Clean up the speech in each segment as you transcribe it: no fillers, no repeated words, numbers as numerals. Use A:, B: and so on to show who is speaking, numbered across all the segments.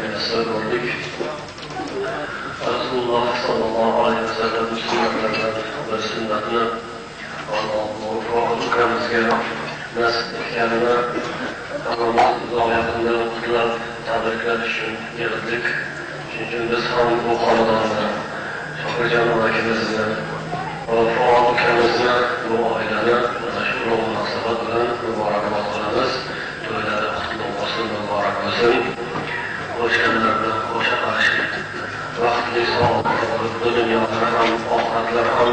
A: muyassar bo'ldik. Rasululloh sallallohu alayhi vasallam sunnatlardan bir sunnatni Alloh ukamizga nasib etganini hammamiz uzoq yaqinda qutlab tabriklash uchun yig'ildik. Shuning uchun biz ham bu xonadonni, Shohirjon akamizni va Fuad ukamizni, bu oilani mana shu ulug' munosabat bilan muborakbod qilamiz. To'ylari qutlug' bo'lsin, muborak bo'lsin. O'shqanlar bilan qo'sha qarashib, vaqtli sog'liqli bo'lib, bu dunyoda ham, oxiratlar ham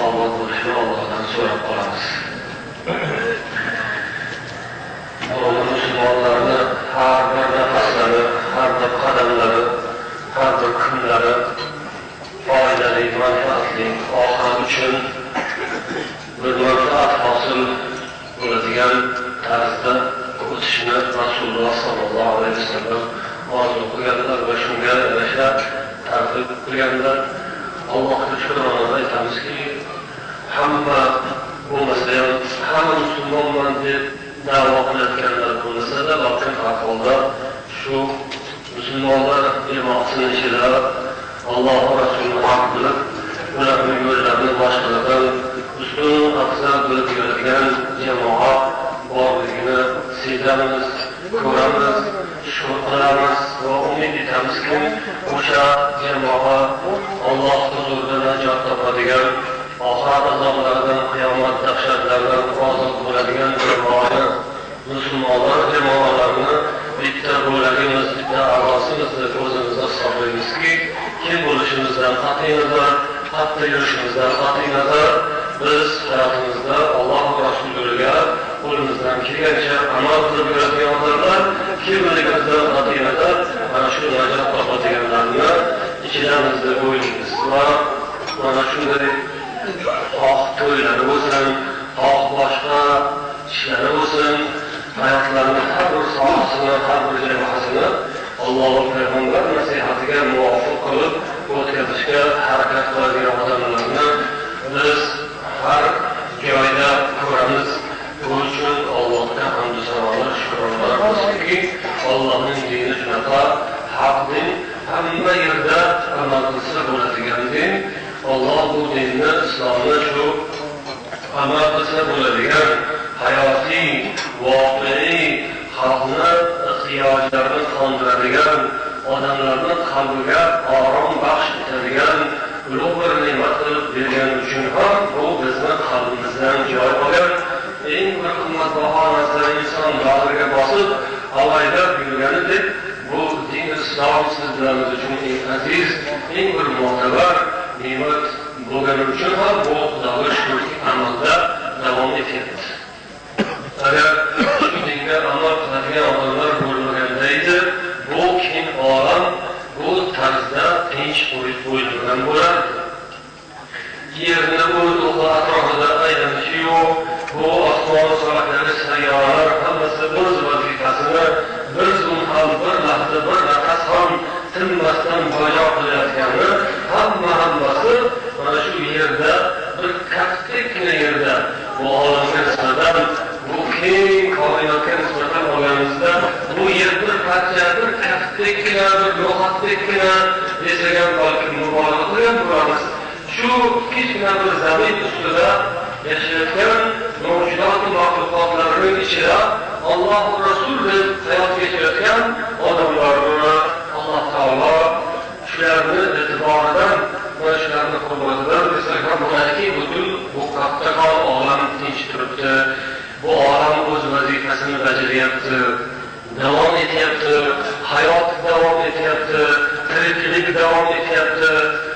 A: obod bo'lishini Allohdan so'rab qolamiz. Musulmonlarni har bir nafaslari, har bir qadamlari, har bir kunlari foydali, manfaatli, oxirat uchun bir manfaat hosil bo'ladigan tarzda o'tishni Rasululloh sallallohu alayhi vasallam orzu qilganlar va shunga yarasha targ'ib qilganlar. Allohga shukrona aytamizki, hamma bo'lmasa ham hamma musulmonman deb da'vo qilayotganlar bo'lmasa-da, lekin ahvolda shu musulmonlar jamoasini ichida Alloh va Rasulini haq bilib, ularning yo'llarini boshqalardan ustun afzal bilib yuradigan jamoa borligini sezamiz, ko'ramiz, shukur qilamiz va umid etamizki, o'sha jamoa Alloh huzurida najot topadigan, oxirat azoblaridan, qiyomat dahshatlaridan ozod bo'ladigan jamoani, musulmonlar jamoalarini bitta bo'lagimiz, bitta a'zosimiz deb o'zimizga hisoblaymizki, kim bo'lishimizdan qat'iy nazar, hatto yurishimizdan qat'iy nazar, biz hayotimizda Alloh va Rasuliga qo'limizdan kelgancha amal qilib yuradigan odamlar, kimligimizdan qat'iy nazar mana shu najot topadiganlarni ichidamiz deb o'ylaymiz. Va mana shunday xoh to'ylari bo'lsin, xoh boshqa ishlari bo'lsin, hayotlarni har bir sohasini, har bir jamoasini Alloh payg'ambar nasihatiga muvofiq qilib o'tkazishga harakat qiladigan odamlarni biz har joyda ko'ramiz. Bu uchun Allohga hamd sanolar, shukronlar bo'lsinki, Allohning dini shunaqa haq din, hamma yerda amal qilsa bo'ladigan din. Alloh bu dinni, islomni shu amal qilsa bo'ladigan hayotiy, voqei, xalqni ehtiyojlarini qondiradigan, odamlarni qalbiga orom baxsh etadigan ulug' bir ne'mat qilib bergani uchun ham bu bizni qalbimizdan joy olgan, eng bir qimmatbaho narsa inson bag'riga bosib avaylab yurgani deb bu din islom sizlarimiz uchun eng aziz, eng bir mo'tabar ne'mat bo'lgani uchun ham bu Xudoga shukrki amalda davom etyapti. Agar shu dinga amal qiladigan odamlar bo'lmaganda edi, bu keng olam bu tarzda tinch qo'yilgan bo'lardi. Yerni o'z atrofida aylanishi yo'q, bu osmon sohatlari, sayyoralar hammasi o'z vazifasini bir zum ham, bir lahza, bir nafas ham tinmasdan bajo qilayotgani, hammasi mana shu yerda, bir kaftdekkina yerda, bu olamga nisbatan, bu keng koinotga nisbatan olganimizda, bu yer bir parcha, bir kaftdekkina, bir no'xatdekkina desak ham balki mubolag'a qilgan bo'lamiz. Shu kichkina bir zamin ustida yashayotgan mavjudot maxluqotlarning ichida Alloh va Rasul deb hayot kechirayotgan odamlarni Alloh taolo shularni e'tiboridan va shularni hurmatidan desak ham bo'ladiki, butun bu qattiqon olam tinch turibdi. Bu olam o'z vazifasini bajaryapti, davom etyapti, hayot davom etyapti, tiriklik davom etyapti.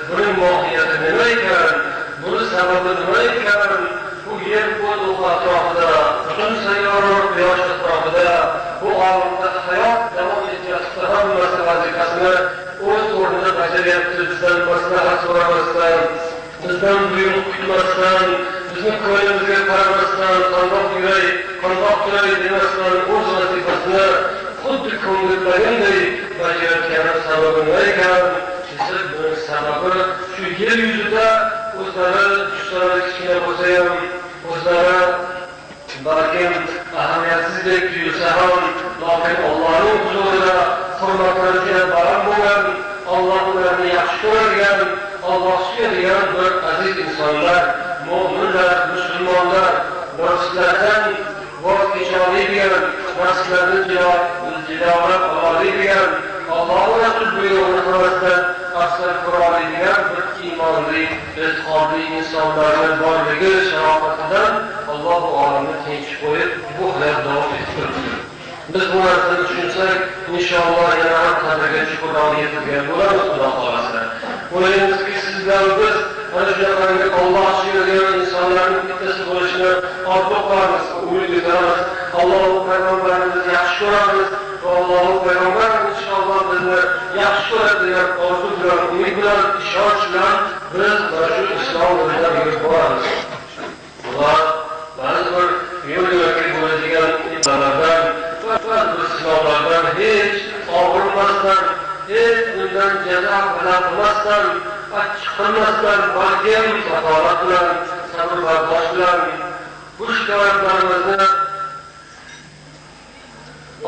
A: Buning mohiyati nima ekan? Buning sababi nima ekan? Bu yer o'z atrofida, butun sayyora quyosh atrofida, bu olamda hayot davom etyapti. Hammasi vazifasini o'z o'rnida bajaryapti. Bizdan maslahat so'ramasdan, bizdan buyruq kutmasdan, bizni ko'nglimizga qaramasdan, qandoq yuray, qandoq qilay demasdan o'z vazifasini xuddi ko'ngildaganday bajarayotgani sababi nima ekan? Buning sababi shu yer yuzida o'zlari jussali kichkina bo'lsa ham, o'zlari balkim ahamiyatsizdek tuyulsa ham, lekin Allohning huzurida hurmatlariga ko'rgan bo'lamiz Xudo xolasa. O'ylaymizki sizlar biz mana shunaqangi Alloh suygan insonlarning bittasi bo'lishini orzu qilamiz, umid etamiz. Alloh payg'ambarimizni yaxshi ko'ramiz va Alloh payg'ambarimiz inshaalloh bizni yaxshi ko'radi degan orzu bilan, umid bilan, ishonch bilan biz mana shu islom yo'lida yurib boramiz. Ular ba'zi bir yo'l-yo'lakay bo'ladigan insonlardan va ba'zi bir sinovlardan hech og'rimasdan, hech bundan jazo qilmasdan, achchiq qilmasdan, balkim safolat bilan, sabr bardosh bilan bu shikoyatlarimizni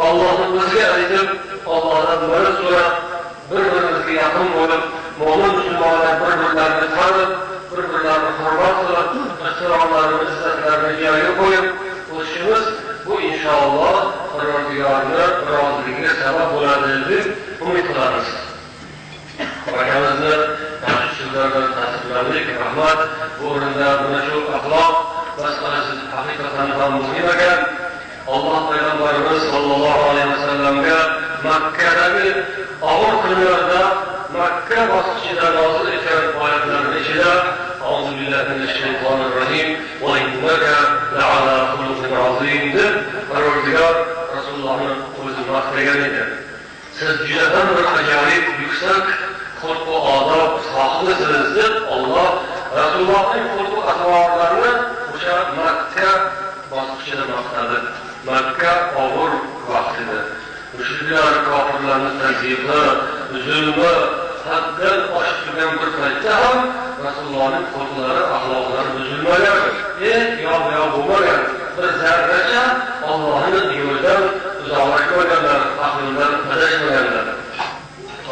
A: Allohning o'ziga aytib, Allohdan madad so'rab, bir-birimizga yaqin bo'lib, mo'min musulmonlar bir-birlarini tanib, bir-birlarini hurmat qilib, ehtiromlarini, izzatlarini joyiga qo'yib o'tishimiz bu inshaalloh Parvardigorning roziligiga sabab bo'ladi deb umid qilamiz. Vakamizni yaxshi so'zlardan tasdiqladik, rahmat. Bu o'rinda mana shu axloq masalasi haqiqatan ham muhim ekan. Alloh payg'ambarimiz sollallohu alayhi vasallamga Makkadagi og'ir kunlarda Makka bosqichida nozil etgan oyatlarning ichida A'udhu billahi minash shaytonir rohim va innaka la'ala xuluqin azim deb Parvardigor Rasulullohni o'zi maqtagan edi. Siz juda bir ajoyib yuksak xulq va odob sohibisiz deb Alloh Rasulullohning xulq va atvorlarini o'sha Makka bosqichida maqtadi. Makka og'ir vaqt edi. Mushriklar kofirlarning tazyiqi, zulmi haddan oshib turgan bir paytda ham Rasulullohning xulqlari, axloqlari buzilmagan, yo'q bo'lmagan. Bir zarracha Allohning yo'lidan uzoqlashmaganlar, aqldan adashmaganlar.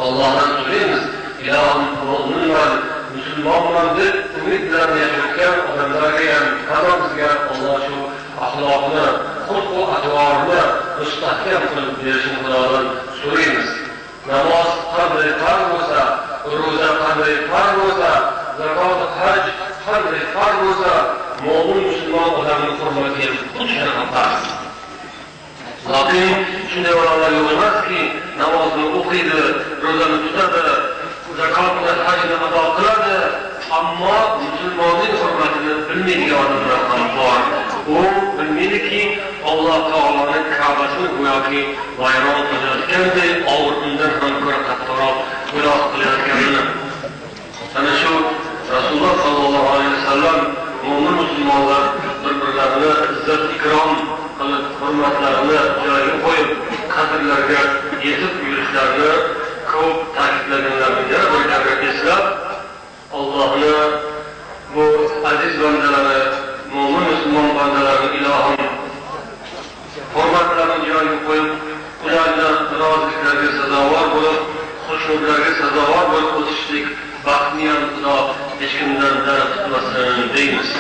A: Allohdan so'raymiz, ilohim mo'minman, musulmonman deb umid bilan yashayotgan odamlarga ham, hammamizga Alloh shu axloqni, xulq va atvorini mustahkam qilib berishini Xudodan so'raymiz. Namoz qanday farz bo'lsa, ro'za qanday farz bo'lsa, zakot, haj qanday farz bo'lsa, mo'min musulmon odamning hurmatiga xuddi ham farz. Lakin shunday odamlar yo'q emaski, namozni o'qiydi, ro'zani tutadi, zakotni, hajni ado qiladi, ammo musulmonning hurmatini bilmaydigan odamlar ham bor. U bilmaydiki, Alloh taoloning Ka'basini go'yoki vayron qilayotganday, og'irligidan ham ko'ra qattiqroq gunoh qilayotganini. Ana shu Rasululloh sollallohu alayhi vasallam mo'min musulmonlar bir-birlarini izzat ikrom qilib, hurmatlarini joyiga qo'yib, qadrlarga yetib yurishlarini ko'p ta'kidlaganlarni yana bir karra eslab, Allohni bu aziz bandalari, mo'min musulmon bandalarini ilohim hurmatlarini joyiga qo'yib, ularni roziliklariga sazovor bo'lib, xushnularga sazovor bo'lib o'tishlik baxtni ham Xudo hech kimdan darab tutmasin deymiz.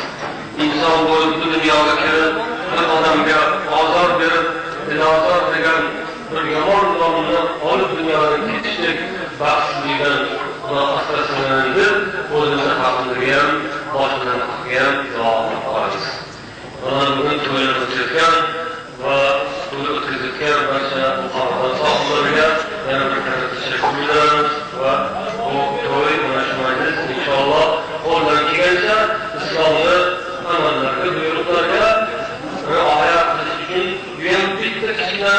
A: Inson bo'lib bu dunyoga kelib, bir odamga ozor berib, dilozor degan bir yomon nomni olib dunyodan ketishlik baxtsizlikdan Xudo asrasin deb o'zimizni haqimizga ham, boshimizdan haqqiga ham duo qilamiz. Bugun to'ylar o'tayotgan va to'y o'tkazayotgan barcha muhofazat sohiblariga yana bir karra tashakkur bildiramiz va bu to'y mana shu majlis inshaalloh qo'ldan kelgancha islomni amallarga, buyruqlarga rioya qilish uchun yana bitta kichkina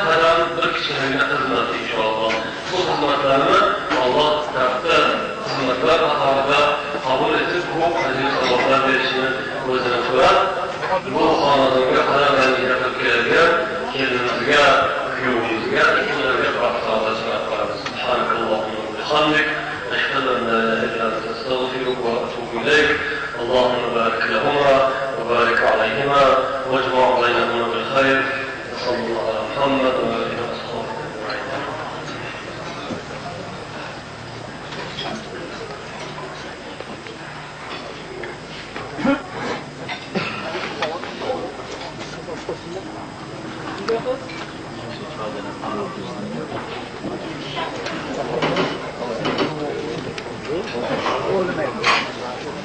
A: qadam, bir kichkina xizmat inshaalloh. Bu xizmatlarni Alloh tarafdan xizmatlar qatorida qabul etib, bu aziz savoblar berishini o'zidan so'rab, bu xonadonga qadamdan yaqin keladigan kelinimizga, kuyovimizga, ikkilarga baxt-saodat qilamiz. Subhanallohumma va bihamdik, ashhadu an la ilaha illa anta astaghfiruka va atubu ilayk. Allohumma barik lahumma va barik alayhima wajma'